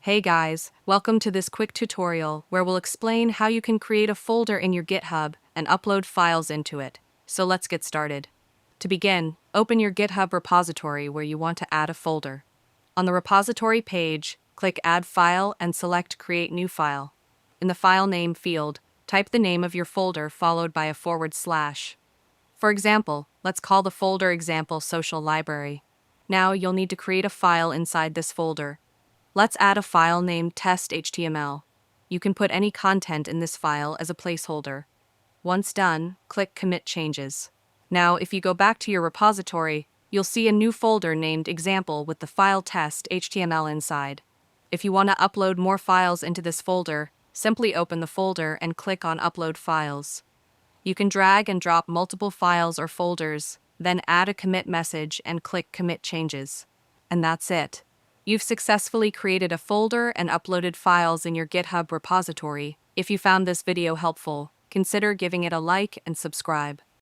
Hey guys, welcome to this quick tutorial where we'll explain how you can create a folder in your GitHub and upload files into it. So let's get started. To begin, open your GitHub repository where you want to add a folder. On the repository page, click Add File and select Create New File. In the file name field, type the name of your folder followed by a /. For example, let's call the folder Example Social Library. Now you'll need to create a file inside this folder. Let's add a file named test.html. You can put any content in this file as a placeholder. Once done, click Commit Changes. Now, if you go back to your repository, you'll see a new folder named Example with the file test.html inside. If you want to upload more files into this folder, simply open the folder and click on Upload Files. You can drag and drop multiple files or folders, then add a commit message and click Commit Changes. And that's it. You've successfully created a folder and uploaded files in your GitHub repository. If you found this video helpful, consider giving it a like and subscribe.